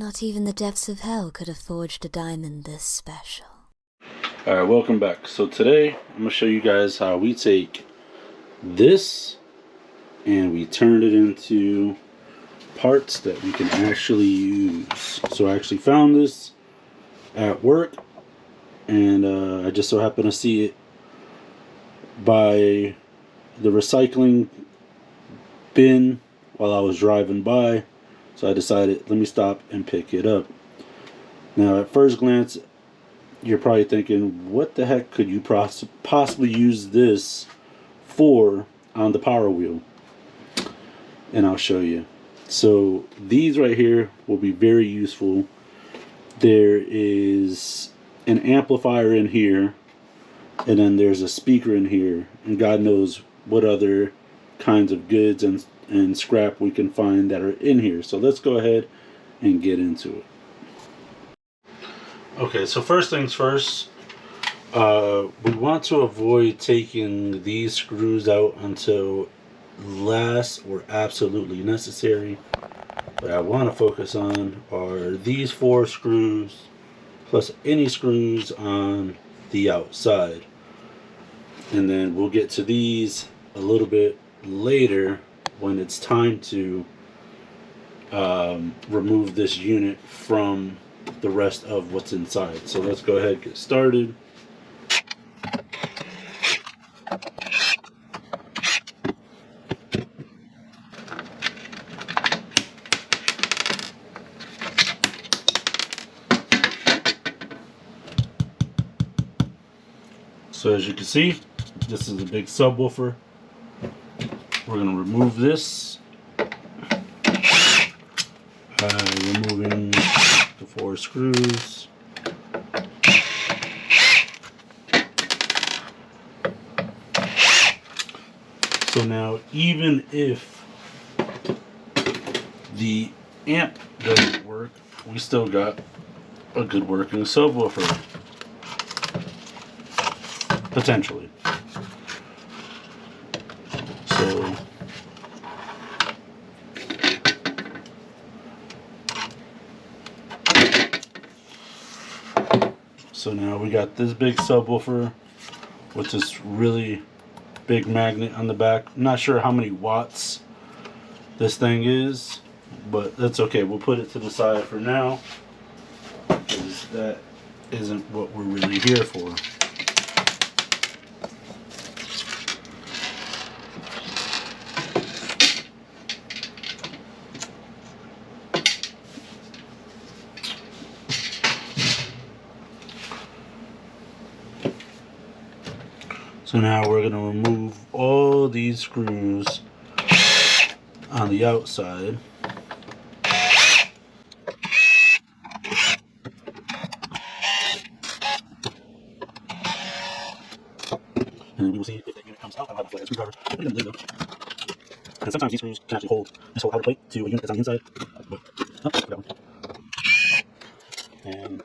Not even the depths of hell could have forged a diamond this special. Alright, welcome back. So today, I'm going to show you guys how we take this and we turn it into parts that we can actually use. So I actually found this at work, and I just so happened to see it by the recycling bin while I was driving by. So I decided, let me stop and pick it up. Now, at first glance, you're probably thinking, what the heck could you possibly use this for on the power wheel? And I'll show you. So these right here will be very useful. There is an amplifier in here, and then there's a speaker in here, and God knows what other kinds of goods and scrap we can find that are in here. So let's go ahead and get into it. Okay, so first things first, we want to avoid taking these screws out until last or absolutely necessary. What I want to focus on are these 4 screws plus any screws on the outside. And then we'll get to these a little bit later when it's time to remove this unit from the rest of what's inside. So let's go ahead and get started. So as you can see, this is a big subwoofer. We're going to remove this by removing the 4 screws. So now, even if the amp doesn't work, we still got a good working subwoofer. Potentially. So now we got this big subwoofer with this really big magnet on the back. I'm not sure how many watts this thing is, but that's okay. We'll put it to the side for now, because that isn't what we're really here for. So now we're going to remove all these screws on the outside. And we will see if that unit comes out. I'll have a flathead screwdriver. Put it in the window. And sometimes these screws can actually hold this whole outer plate to a unit that's on the inside. But, oh, that one. And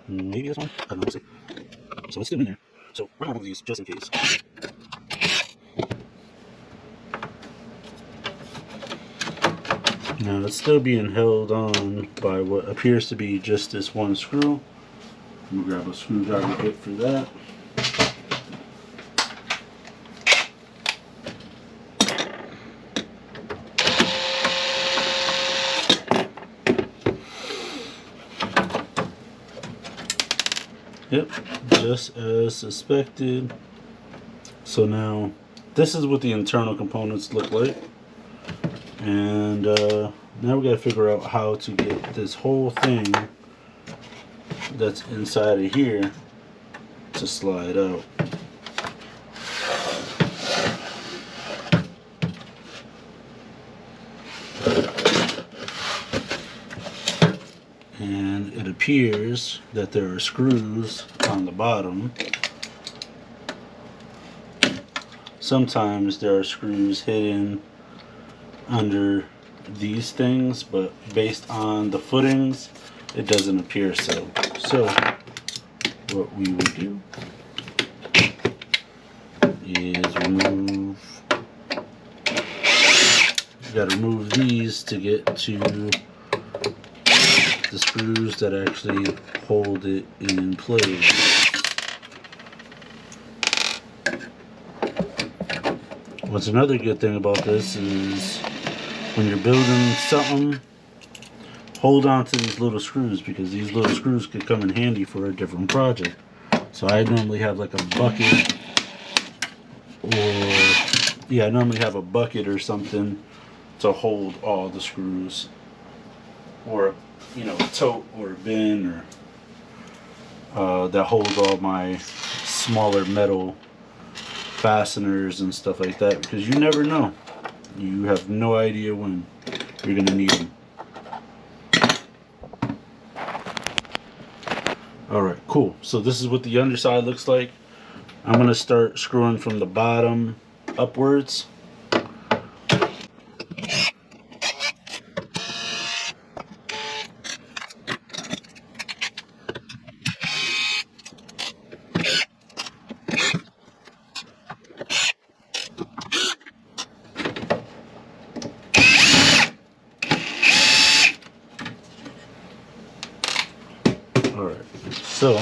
maybe this one? I don't know, we'll see. So it's still in there. So we're going to remove these just in case. Now it's still being held on by what appears to be just this one screw. I'm going to grab a screwdriver bit for that. Yep, just as suspected. So now, this is what the internal components look like. And now we gotta figure out how to get this whole thing that's inside of here to slide out. And it appears that there are screws on the bottom. Sometimes there are screws hidden under these things, but based on the footings, it doesn't appear so. So what we would do is remove, you gotta remove these to get to the screws that actually hold it in place. What's another good thing about this is when you're building something, hold on to these little screws, because these little screws could come in handy for a different project. So I normally have like a bucket, or something to hold all the screws, or a tote or a bin, or that holds all my smaller metal fasteners and stuff like that, because you never know. You have no idea when you're gonna need them. Alright, cool. So this is what the underside looks like. I'm gonna start screwing from the bottom upwards. Alright, so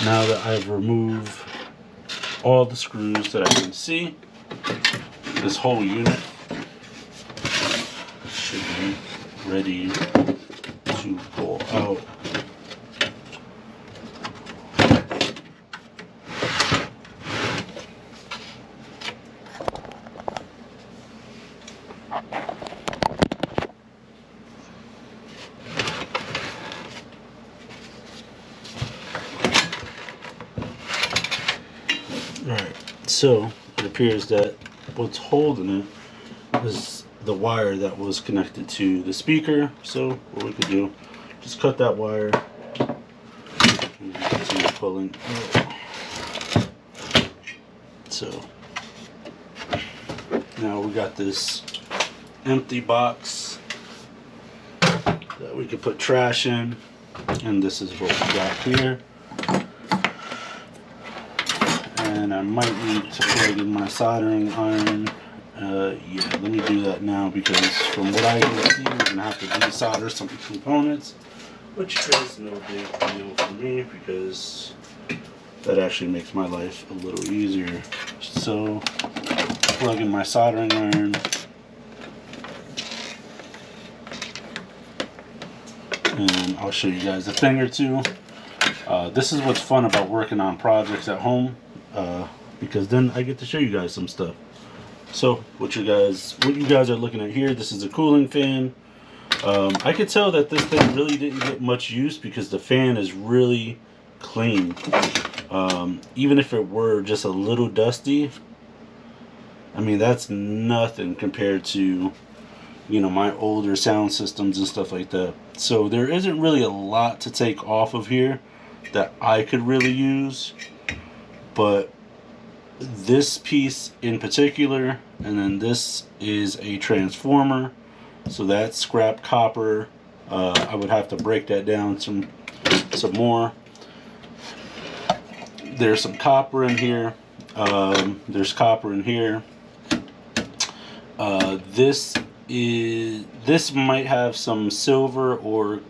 now that I've removed all the screws that I can see, this whole unit should be ready to pull out. Alright, so it appears that what's holding it is the wire that was connected to the speaker. So what we could do, just cut that wire and continue pulling. So now we got this empty box that we could put trash in, and this is what we got here. And I might need to plug in my soldering iron. Yeah, let me do that now, because from what I can see, we're going to have to desolder some components, which is no big deal for me, because that actually makes my life a little easier. So, plug in my soldering iron. And I'll show you guys a thing or two. This is what's fun about working on projects at home. Because then I get to show you guys some stuff. So what you guys are looking at here, this is a cooling fan. I could tell that this thing really didn't get much use, because the fan is really clean. Even if it were just a little dusty, I mean, that's nothing compared to my older sound systems and stuff like that. So there isn't really a lot to take off of here that I could really use. But this piece in particular, and then this is a transformer, so that's scrap copper. I would have to break that down some more. There's some copper in here. There's copper in here. This might have some silver or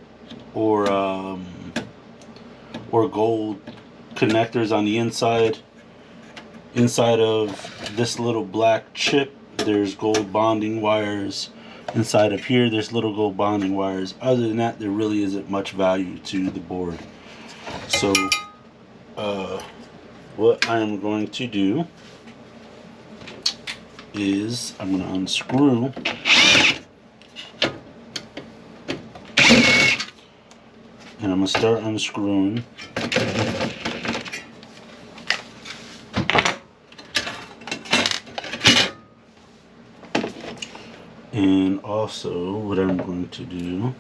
gold connectors on the inside. Inside of this little black chip, there's gold bonding wires. Inside of here, there's little gold bonding wires. Other than that, there really isn't much value to the board. So what I am going to do is I'm going to unscrew and I'm going to start unscrewing. And also what I'm going to do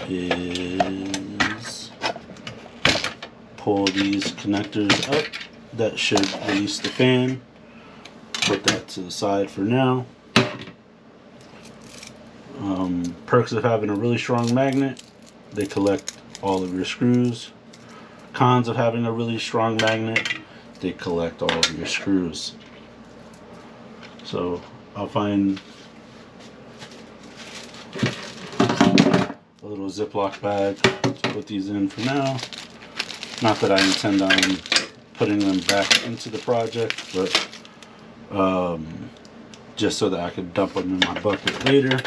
is pull these connectors up. That should release the fan. Put that to the side for now. Perks of having a really strong magnet: they collect all of your screws. Cons of having a really strong magnet: they collect all of your screws. So I'll find a little Ziploc bag to put these in for now. Not that I intend on putting them back into the project, but just so that I could dump them in my bucket later.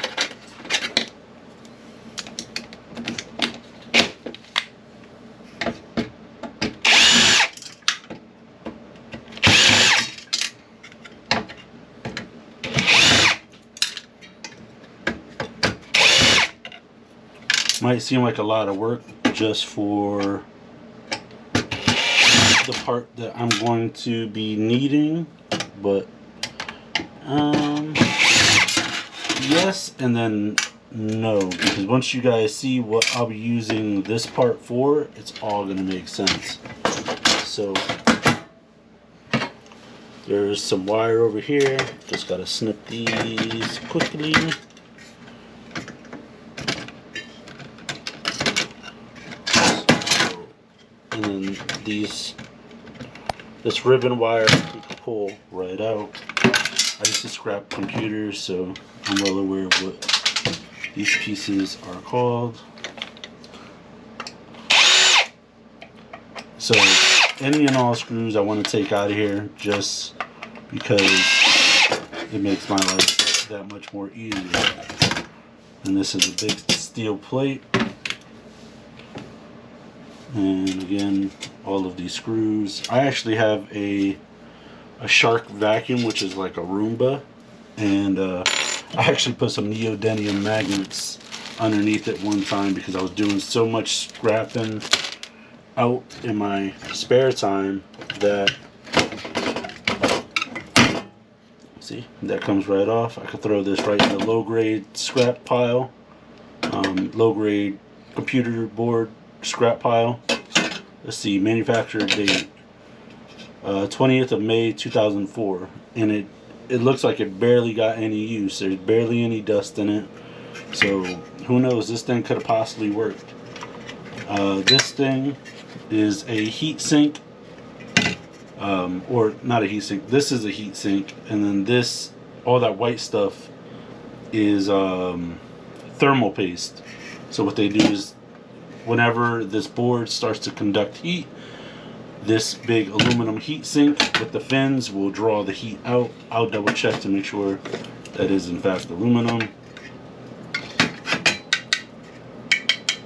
Might seem like a lot of work just for the part that I'm going to be needing, but yes and then no, because once you guys see what I'll be using this part for, it's all gonna make sense. So there's some wire over here, just gotta snip these quickly. And then this ribbon wire you can pull right out. I used to scrap computers, so I'm well aware of what these pieces are called. So any and all screws I want to take out of here just because it makes my life that much more easier. And this is a big steel plate. And again, all of these screws. I actually have a Shark vacuum, which is like a Roomba, and I actually put some neodymium magnets underneath it one time because I was doing so much scrapping out in my spare time that, see, that comes right off. I could throw this right in the low grade scrap pile, low grade computer board scrap pile. Let's see, manufacturer date 20th of May 2004, and it looks like it barely got any use. There's barely any dust in it, so who knows, this thing could have possibly worked. This thing is a heat sink, or not a heat sink, this is a heat sink, and then this, all that white stuff is thermal paste. So what they do is whenever this board starts to conduct heat, this big aluminum heat sink with the fins will draw the heat out. I'll double check to make sure that is in fact aluminum.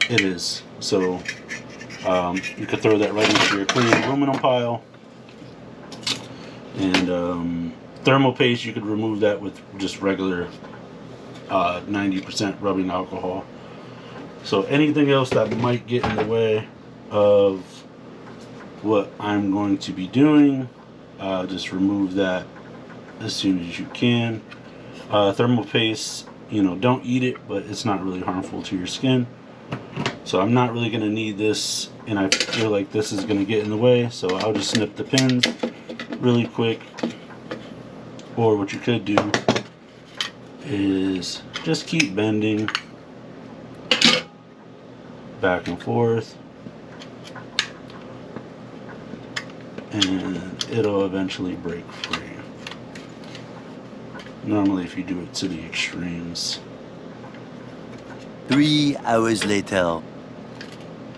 It is. So you could throw that right into your clean aluminum pile. And thermal paste, you could remove that with just regular 90% rubbing alcohol. So anything else that might get in the way of what I'm going to be doing, just remove that as soon as you can. Thermal paste, you know, don't eat it, but it's not really harmful to your skin. So I'm not really going to need this, and I feel like this is going to get in the way, so I'll just snip the pins really quick. Or what you could do is just keep bending back and forth, and it'll eventually break free. Normally if you do it to the extremes. 3 hours later.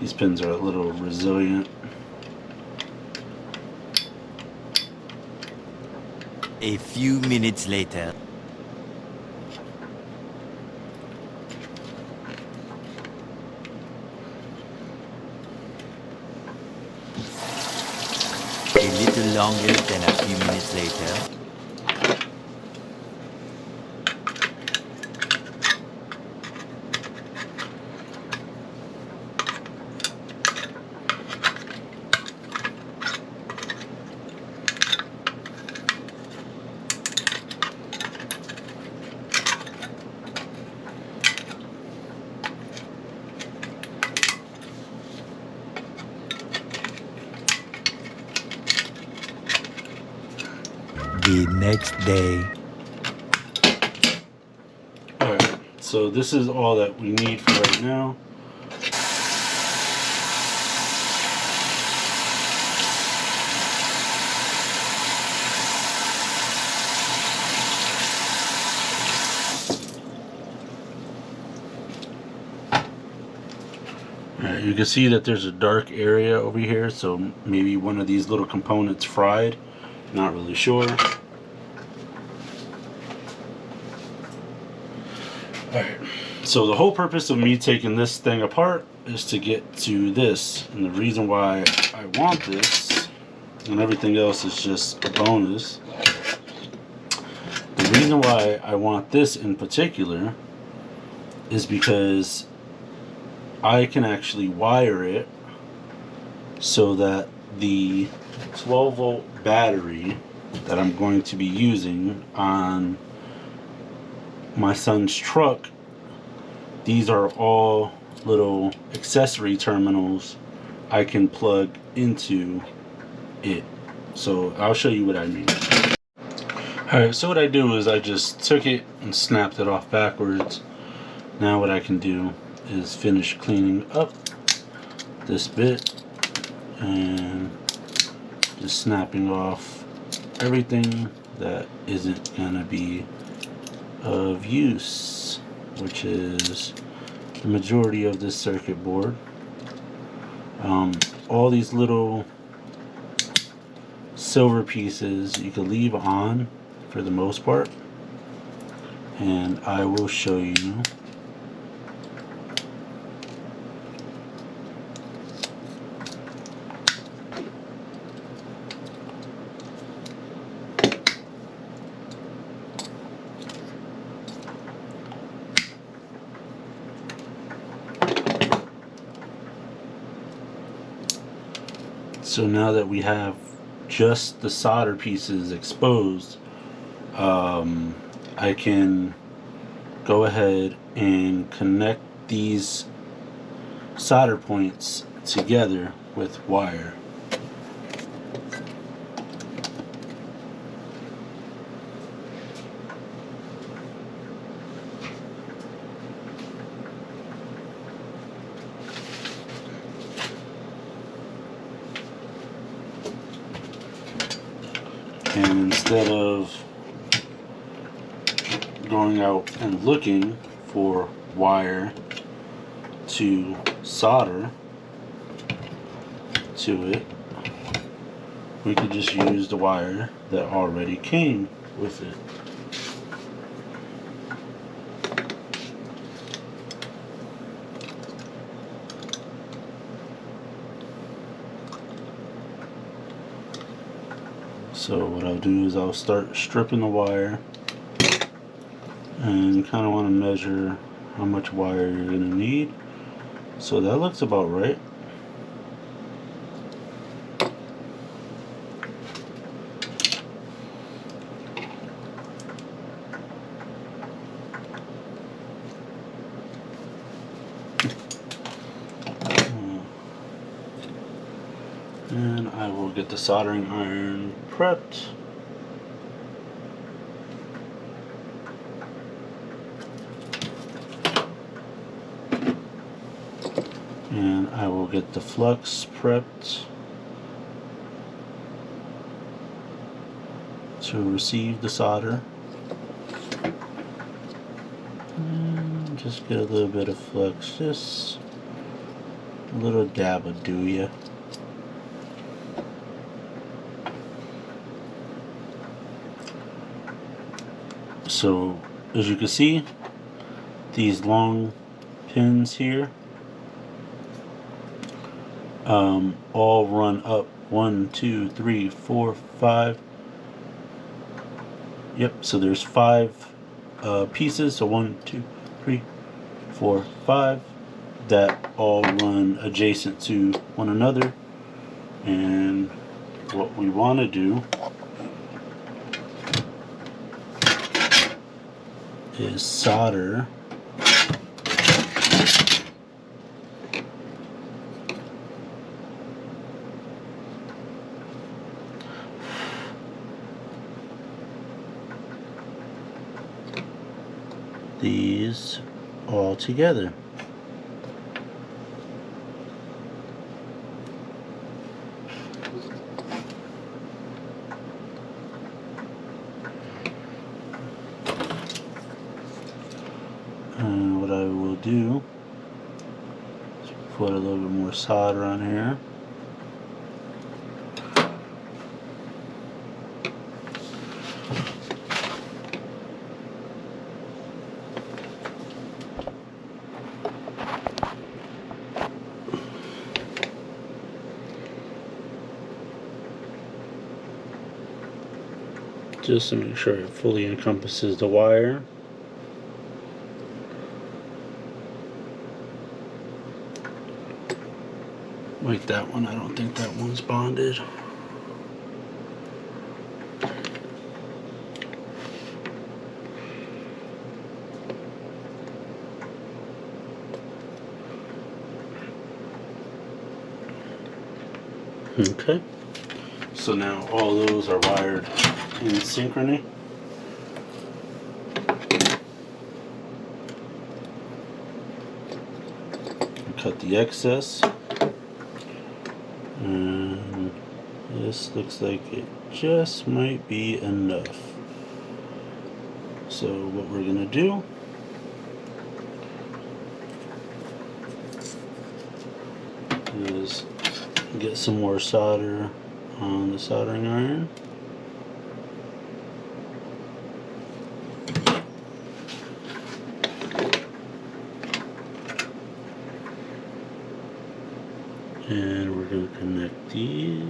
These pins are a little resilient. A few minutes later. A little longer than a few minutes later. The next day. Alright, so this is all that we need for right now. You can see that there's a dark area over here, so maybe one of these little components fried. Not really sure. Alright, so the whole purpose of me taking this thing apart is to get to this. And the reason why I want this, and everything else is just a bonus. The reason why I want this in particular is because I can actually wire it so that the 12-volt battery that I'm going to be using on my son's truck, these are all little accessory terminals I can plug into it. So I'll show you what I mean. Alright, so what I do is I just took it and snapped it off backwards. Now what I can do is finish cleaning up this bit and just snapping off everything that isn't gonna be of use, which is the majority of this circuit board. All these little silver pieces you can leave on for the most part, and I will show you. So now that we have just the solder pieces exposed, I can go ahead and connect these solder points together with wire. And instead of going out and looking for wire to solder to it, we could just use the wire that already came with it. So what I'll do is I'll start stripping the wire, and kind of want to measure how much wire you're going to need. So that looks about right. And I will get the soldering iron prepped. And I will get the flux prepped to receive the solder. And just get a little bit of flux, just a little dab will do ya. So as you can see, these long pins here all run up 1, 2, 3, 4, 5. Yep, so there's 5 pieces, so 1, 2, 3, 4, 5 that all run adjacent to one another. And what we want to do is solder these all together. And what I will do is put a little bit more solder on here. Just to make sure it fully encompasses the wire. Like that one, I don't think that one's bonded. Okay, so now all those are wired in synchrony. Cut the excess, and this looks like it just might be enough. So what we're gonna do is get some more solder on the soldering iron. And we're going to connect these.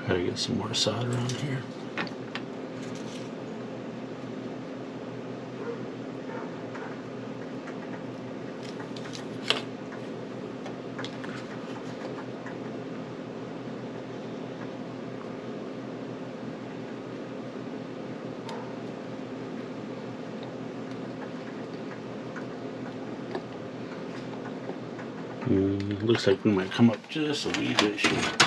Gotta get some more solder on here. Looks like we might come up just a wee bit short.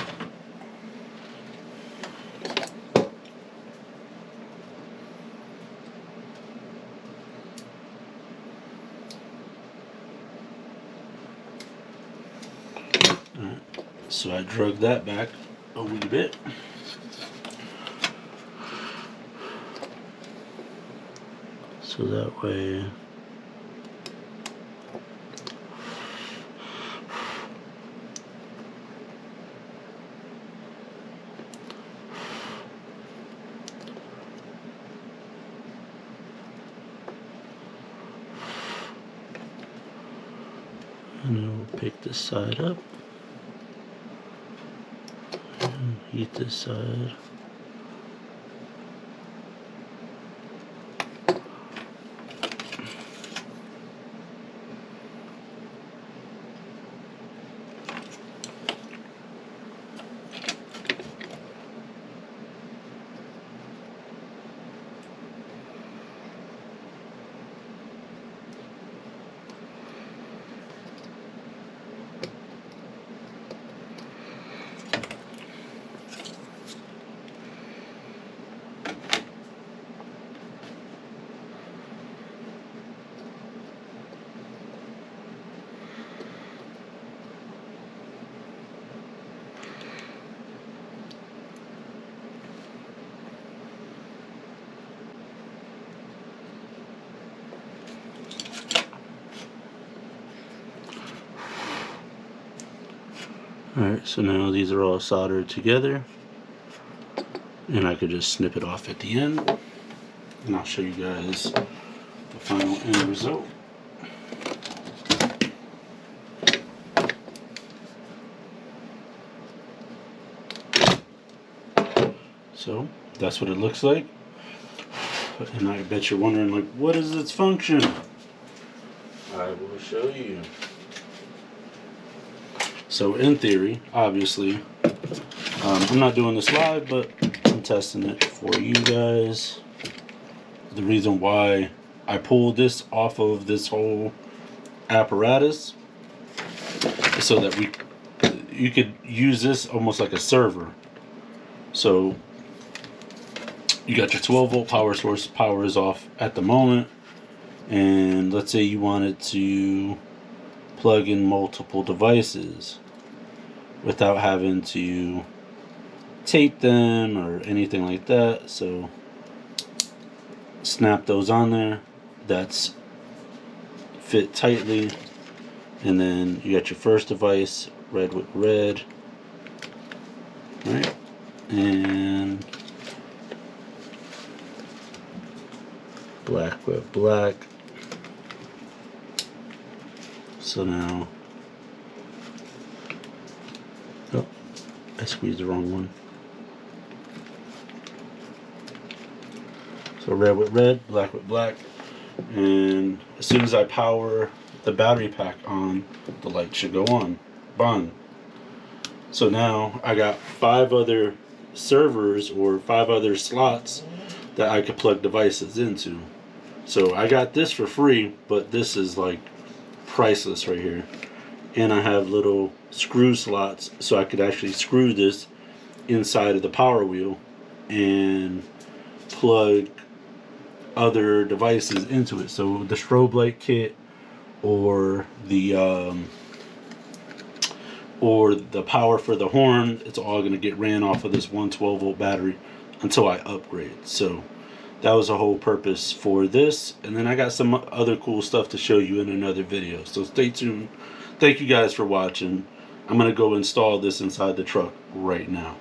So I drug that back a wee bit. So that way and then we'll pick this side up. Heat this side. Alright, so now these are all soldered together, and I could just snip it off at the end, and I'll show you guys the final end result. So that's what it looks like, and I bet you're wondering, like, what is its function? I will show you. So in theory, obviously, I'm not doing this live, but I'm testing it for you guys. The reason why I pulled this off of this whole apparatus is so that you could use this almost like a server. So you got your 12 volt power source, power is off at the moment, and let's say you wanted to plug in multiple devices without having to tape them or anything like that. So snap those on there. That's fit tightly. And then you got your first device, red with red. Right? And black with black. So now, oh, I squeezed the wrong one. So red with red, black with black. And as soon as I power the battery pack on, the light should go on. Bang. So now I got 5 other servers or 5 other slots that I could plug devices into. So I got this for free, but this is like priceless right here. And I have little screw slots so I could actually screw this inside of the power wheel and plug other devices into it. So the strobe light kit or the power for the horn, it's all going to get ran off of this 112 volt battery until I upgrade. So that was the whole purpose for this, and then I got some other cool stuff to show you in another video, so stay tuned. Thank you guys for watching. I'm going to go install this inside the truck right now.